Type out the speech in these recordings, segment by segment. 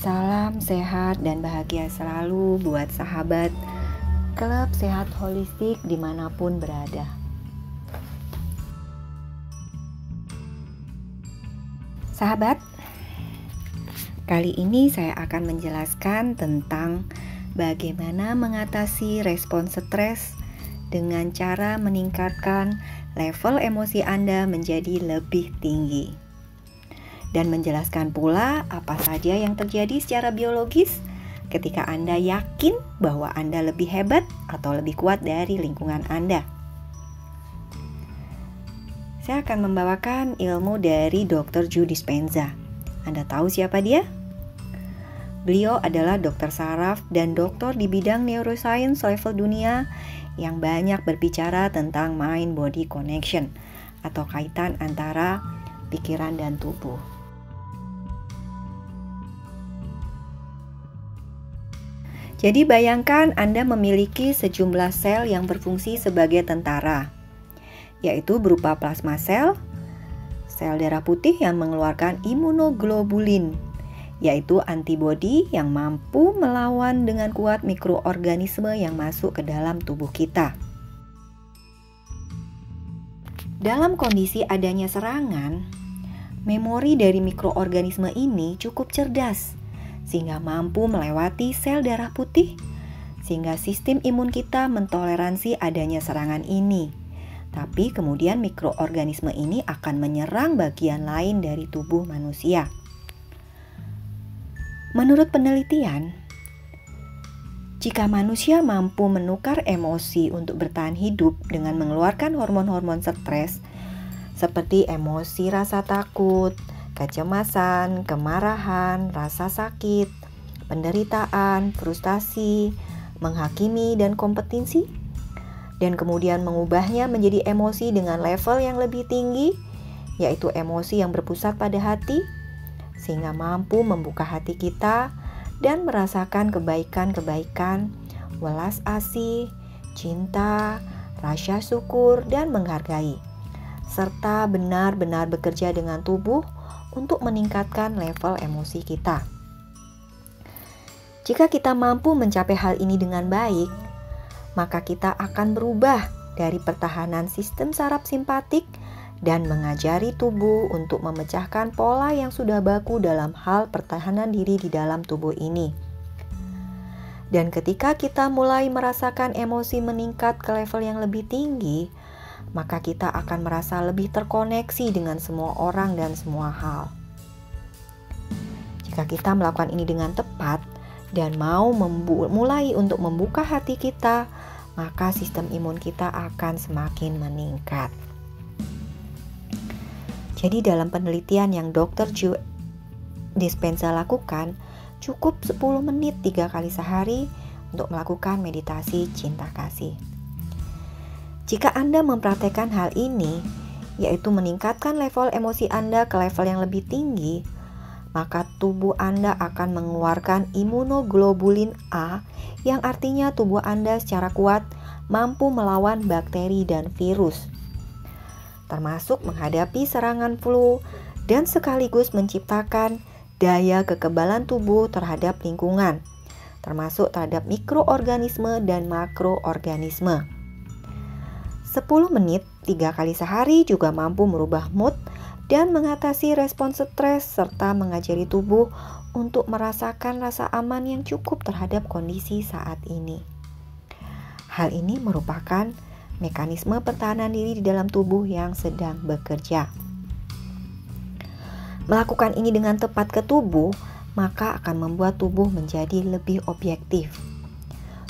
Salam sehat dan bahagia selalu buat sahabat Klub Sehat Holistik dimanapun berada. Sahabat, kali ini saya akan menjelaskan tentang bagaimana mengatasi respon stres dengan cara meningkatkan level emosi Anda menjadi lebih tinggi. Dan menjelaskan pula apa saja yang terjadi secara biologis ketika Anda yakin bahwa Anda lebih hebat atau lebih kuat dari lingkungan Anda. Saya akan membawakan ilmu dari Dr. Joe Dispenza. Anda tahu siapa dia? Beliau adalah dokter saraf dan dokter di bidang neuroscience level dunia yang banyak berbicara tentang mind-body connection atau kaitan antara pikiran dan tubuh. Jadi bayangkan Anda memiliki sejumlah sel yang berfungsi sebagai tentara, yaitu berupa plasma sel darah putih yang mengeluarkan imunoglobulin, yaitu antibodi yang mampu melawan dengan kuat mikroorganisme yang masuk ke dalam tubuh kita. Dalam kondisi adanya serangan, memori dari mikroorganisme ini cukup cerdas, sehingga mampu melewati sel darah putih, sehingga sistem imun kita mentoleransi adanya serangan ini. Tapi kemudian mikroorganisme ini akan menyerang bagian lain dari tubuh manusia. Menurut penelitian, jika manusia mampu menukar emosi untuk bertahan hidup dengan mengeluarkan hormon-hormon stres, seperti emosi rasa takut, kecemasan, kemarahan, rasa sakit, penderitaan, frustasi, menghakimi, dan kompetensi, dan kemudian mengubahnya menjadi emosi dengan level yang lebih tinggi, yaitu emosi yang berpusat pada hati, sehingga mampu membuka hati kita dan merasakan kebaikan-kebaikan, welas asih, cinta, rasa syukur, dan menghargai, serta benar-benar bekerja dengan tubuh untuk meningkatkan level emosi kita. Jika kita mampu mencapai hal ini dengan baik, maka kita akan berubah dari pertahanan sistem saraf simpatik dan mengajari tubuh untuk memecahkan pola yang sudah baku dalam hal pertahanan diri di dalam tubuh ini. Dan ketika kita mulai merasakan emosi meningkat ke level yang lebih tinggi, maka kita akan merasa lebih terkoneksi dengan semua orang dan semua hal. Jika kita melakukan ini dengan tepat dan mau mulai untuk membuka hati kita, maka sistem imun kita akan semakin meningkat. Jadi dalam penelitian yang Dr. Joe Dispenza lakukan, cukup 10 menit 3 kali sehari untuk melakukan meditasi cinta kasih. Jika Anda mempraktekkan hal ini, yaitu meningkatkan level emosi Anda ke level yang lebih tinggi, maka tubuh Anda akan mengeluarkan imunoglobulin A, yang artinya tubuh Anda secara kuat mampu melawan bakteri dan virus, termasuk menghadapi serangan flu dan sekaligus menciptakan daya kekebalan tubuh terhadap lingkungan, termasuk terhadap mikroorganisme dan makroorganisme. 10 menit 3 kali sehari juga mampu merubah mood dan mengatasi respon stres serta mengajari tubuh untuk merasakan rasa aman yang cukup terhadap kondisi saat ini. Hal ini merupakan mekanisme pertahanan diri di dalam tubuh yang sedang bekerja. Melakukan ini dengan tepat ke tubuh, maka akan membuat tubuh menjadi lebih objektif.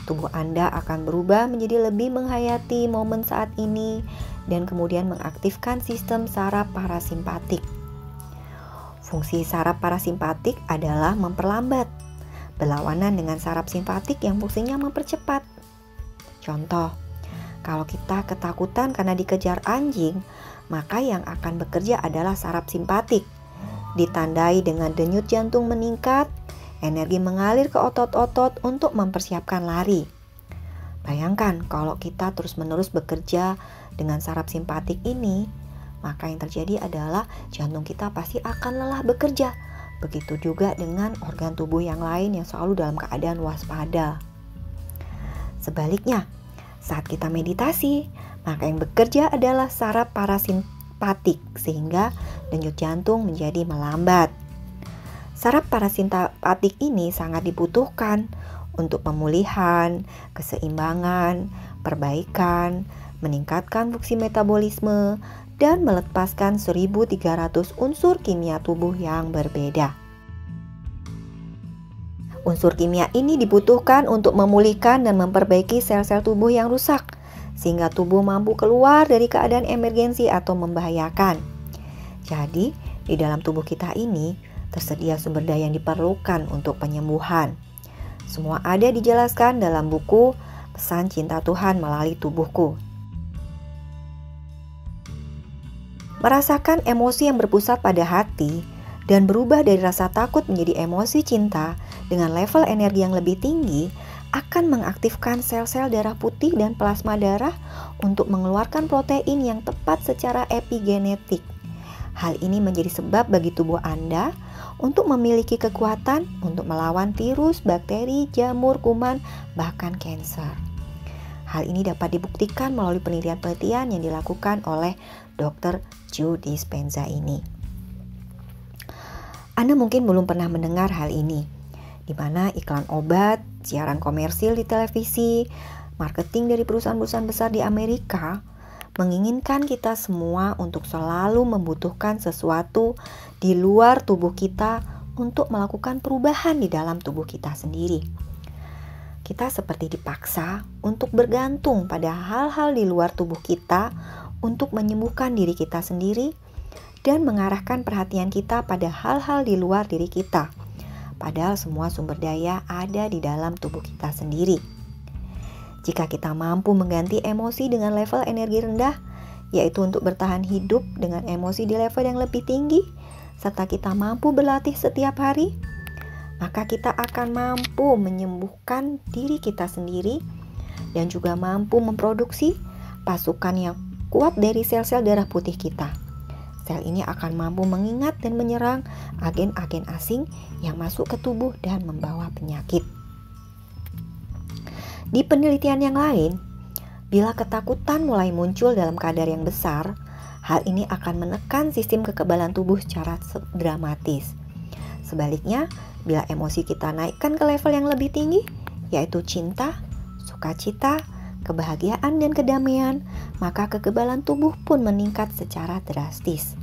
Tubuh Anda akan berubah menjadi lebih menghayati momen saat ini dan kemudian mengaktifkan sistem saraf parasimpatik. Fungsi saraf parasimpatik adalah memperlambat, berlawanan dengan saraf simpatik yang fungsinya mempercepat. Contoh, kalau kita ketakutan karena dikejar anjing, maka yang akan bekerja adalah saraf simpatik, ditandai dengan denyut jantung meningkat, energi mengalir ke otot-otot untuk mempersiapkan lari. Bayangkan kalau kita terus-menerus bekerja dengan saraf simpatik ini, maka yang terjadi adalah jantung kita pasti akan lelah bekerja, Begitu juga dengan organ tubuh yang lain yang selalu dalam keadaan waspada. Sebaliknya, saat kita meditasi, maka yang bekerja adalah saraf parasimpatik sehingga denyut jantung menjadi melambat. Saraf parasimpatik ini sangat dibutuhkan untuk pemulihan, keseimbangan, perbaikan, meningkatkan fungsi metabolisme, dan melepaskan 1.300 unsur kimia tubuh yang berbeda. Unsur kimia ini dibutuhkan untuk memulihkan dan memperbaiki sel-sel tubuh yang rusak, sehingga tubuh mampu keluar dari keadaan emergensi atau membahayakan. Jadi, di dalam tubuh kita ini tersedia sumber daya yang diperlukan untuk penyembuhan. Semua ada dijelaskan dalam buku Pesan Cinta Tuhan Melalui Tubuhku. Merasakan emosi yang berpusat pada hati dan berubah dari rasa takut menjadi emosi cinta dengan level energi yang lebih tinggi akan mengaktifkan sel-sel darah putih dan plasma darah untuk mengeluarkan protein yang tepat secara epigenetik. Hal ini menjadi sebab bagi tubuh Anda untuk memiliki kekuatan untuk melawan virus, bakteri, jamur, kuman, bahkan kanker. Hal ini dapat dibuktikan melalui penelitian-penelitian yang dilakukan oleh Dr. Joe Dispenza ini. Anda mungkin belum pernah mendengar hal ini, di mana iklan obat, siaran komersil di televisi, marketing dari perusahaan-perusahaan besar di Amerika menginginkan kita semua untuk selalu membutuhkan sesuatu di luar tubuh kita untuk melakukan perubahan di dalam tubuh kita sendiri. Kita seperti dipaksa untuk bergantung pada hal-hal di luar tubuh kita untuk menyembuhkan diri kita sendiri dan mengarahkan perhatian kita pada hal-hal di luar diri kita. Padahal semua sumber daya ada di dalam tubuh kita sendiri. Jika kita mampu mengganti emosi dengan level energi rendah, yaitu untuk bertahan hidup dengan emosi di level yang lebih tinggi, serta kita mampu berlatih setiap hari, maka kita akan mampu menyembuhkan diri kita sendiri dan juga mampu memproduksi pasukan yang kuat dari sel-sel darah putih kita. Sel ini akan mampu mengingat dan menyerang agen-agen asing yang masuk ke tubuh dan membawa penyakit. Di penelitian yang lain, bila ketakutan mulai muncul dalam kadar yang besar, hal ini akan menekan sistem kekebalan tubuh secara dramatis. Sebaliknya, bila emosi kita naikkan ke level yang lebih tinggi, yaitu cinta, sukacita, kebahagiaan, dan kedamaian, maka kekebalan tubuh pun meningkat secara drastis.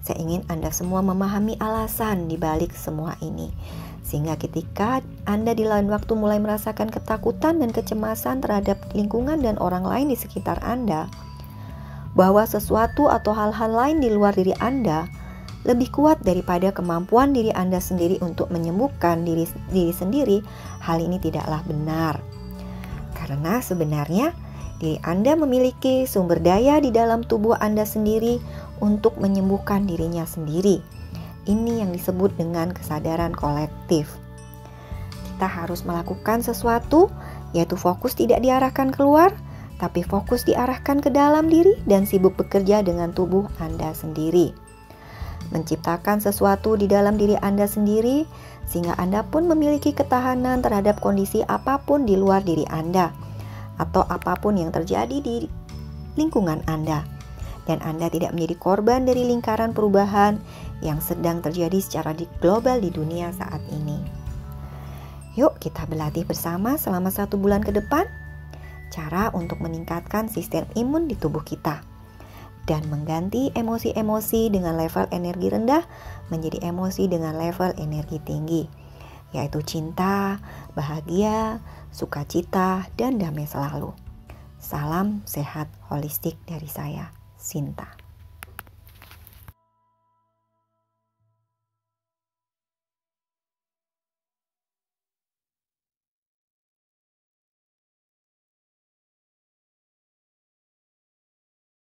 Saya ingin Anda semua memahami alasan di balik semua ini, sehingga ketika Anda di lain waktu mulai merasakan ketakutan dan kecemasan terhadap lingkungan dan orang lain di sekitar Anda, bahwa sesuatu atau hal-hal lain di luar diri Anda lebih kuat daripada kemampuan diri Anda sendiri untuk menyembuhkan diri sendiri, hal ini tidaklah benar. Karena sebenarnya diri Anda memiliki sumber daya di dalam tubuh Anda sendiri untuk menyembuhkan dirinya sendiri. Ini yang disebut dengan kesadaran kolektif. Kita harus melakukan sesuatu, yaitu fokus tidak diarahkan keluar, tapi fokus diarahkan ke dalam diri dan sibuk bekerja dengan tubuh Anda sendiri. Menciptakan sesuatu di dalam diri Anda sendiri, sehingga Anda pun memiliki ketahanan terhadap kondisi apapun di luar diri Anda, atau apapun yang terjadi di lingkungan Anda. Dan Anda tidak menjadi korban dari lingkaran perubahan yang sedang terjadi secara global di dunia saat ini. Yuk kita berlatih bersama selama 1 bulan ke depan, cara untuk meningkatkan sistem imun di tubuh kita, dan mengganti emosi-emosi dengan level energi rendah menjadi emosi dengan level energi tinggi, yaitu cinta, bahagia, sukacita, dan damai selalu. Salam sehat holistik dari saya, Sinta.